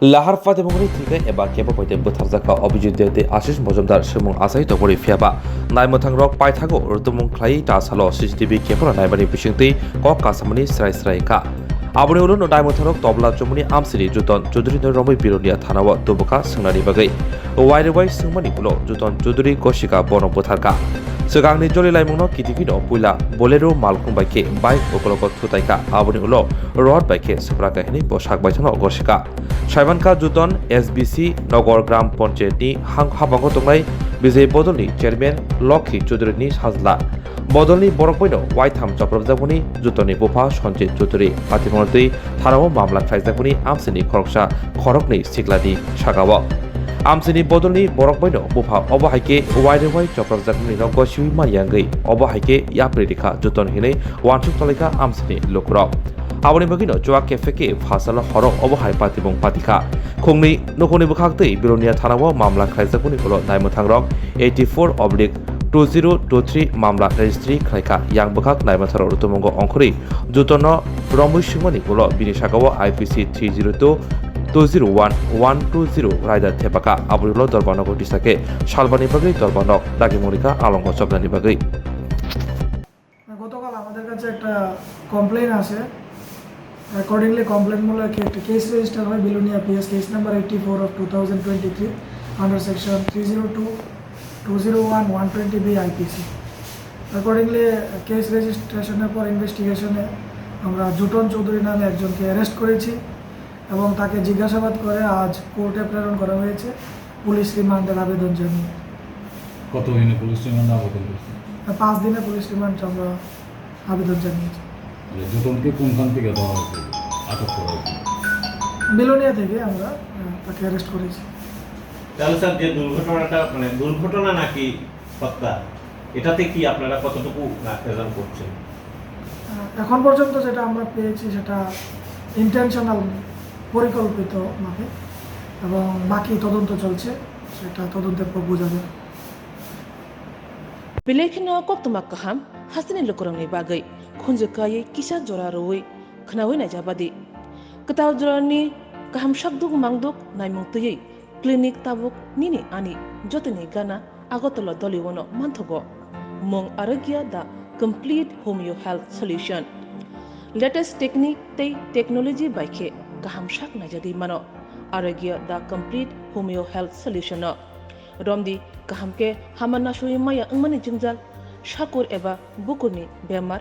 লাহার ফাতেমগনি থেকে এবার কেবল হইতে বুথারজাক্কা অভিযুক্ত আশিস মজুমদার সুমুং আসাই তগরি ফিয়াবা নাইমথাং রক পাইথাগো রুতুমুং খ্লাই টাসালো সিসিটিভি কেবল নাইবানি বিশিংতি কক কাসামনি স্রাই স্রাই কা আবনি উলুন নাইমথারক তবলা চমুনি আমসিনি জুতন চৌধুরী রमै बिरोनिया थानाव दुबका सोंनानि बागै वाइरवाइ सोंमानि उलो जुतन चौधुरी कौशिका बन बुथारका सिगांनि जलि लाइमुंनो किटिकिनो पुइला बोलेरो मालकुं बाइके बाइक उकलक थुताइका आबनि उलो रड बाइके सफ्रा काहिनी पोशाक बाइथानो गसिका साइबानका जुतन एसबीसी नगर ग्राम पंचायतनि हाबांग तंनाय विजय बदलनि चेयरमैन लक्ष्मी चौधुरीनि साजला बदलनि बरकबैनो वाइथाम चप्रबजागुनि जुतनि बुफा सञ्जित चौधुरी पातिमर्दै थानाव मामला खाइजागुनि आमसिनि खरकसा खरकनि सिग्लानि सागाव आमसिनि बदलनि बरकबैनो बुफा अबहायके वाइरेवाइ चप्रबजागुनि नगसिउ मानियांगै अबहायके याप्रिदिखा जुतन हिनै वानसुक तलिका आमसिनि लुकुराव आबनि बगिनो जुवा केफेके फासल हर अबहाय पातिबुं पातिखा खुंनि नखनि बखागतै बिरोनिया थानाव मामला खाइजागुनि उलो नाइमथांरक 84/2023 मामला रेजिस्ट्री खाइका यां बखाक नाइमथार रुतुमंग अंखरि जुतन रमै सिंहनि उलो बिनि सागाव आईपीसी 302-201-120 रायदा थेपाका आबुलो दरबानक दिसाके सालबानि बागै दरबानक दागिमरिका आलंग चबनानि बागै গতকাল আমাদের কাছে একটা কমপ্লেইন আসে অ্যাকর্ডিংলি কমপ্লেইনমূলক একটা কেস রেজিস্টার হয় Belonia PS case number 84 of 2023 under section 302-201-120 B IPC accordingly case রেজিস্ট্রেশনের পর ইনভেস্টিগেশনে আমরা জুটন চৌধুরী নামে একজনকে অ্যারেস্ট করেছি এবং তাকে জিজ্ঞাসাবাদ করে আজ কোর্টে প্রেরণ করা হয়েছে পুলিশ রিমান্ডের আবেদন জানিয়ে। কত দিনে পুলিশ রিমান্ডে আবেদন করেছে? 5 দিনে পুলিশ রিমান্ড আমরা আবেদন জানিয়েছি। জুটনকে কোনখান থেকে দেওয়া হয়েছে, আটক করা হয়েছে? বিলোনিয়া থেকে আমরা তাকে অ্যারেস্ট করেছি। তাহলে স্যার যে দুর্ঘটনাটা মানে দুর্ঘটনা নাকি হত্যা, এটাতে কি আপনারা কতটুকু রেজাল্ট করছেন? এখন পর্যন্ত যেটা আমরা পেয়েছি সেটা ইন্টেনশনাল পরিকল্পিত ভাবে এবং বাকি তদন্ত চলছে, সেটা তদন্তের পর বোঝা যাবে। Bilekino koktuma kaham hasini lukurangni bagai khunjukai kisa jora roi khnawi na jabadi ketaw jorani kaham shakduk mangduk naimungtui klinik tabuk nini ani jotini gana agotolo doliwono manthogo mong arogya da complete homeo health solution latest technique tei technology baikhe kaham shak na jadi mano arogya da complete homeo health solution Romdi kahamke hamana shui maya ingmani jingjal shakur eba bukurni bemar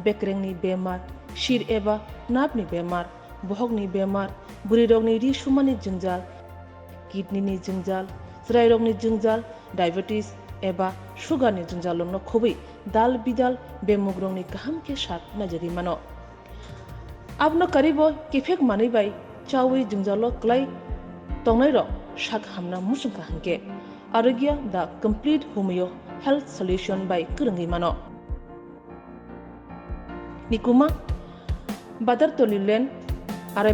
bekrengni bemar shir eba napni bemar bohogni bemar burirogni ri shumani jingjal kidney ni jingjal srairogni jingjal diabetes eba sugar ni jingjal no khobi dal bidal bemugrongni kahamke shak najari mano abno karibo kifek mani bai chawi jingjalo klai tongnai ro shak hamna musung kahanke Arogya the complete homeo health solution by Kurungi Mano. Nikuma Badar Tolilen RMS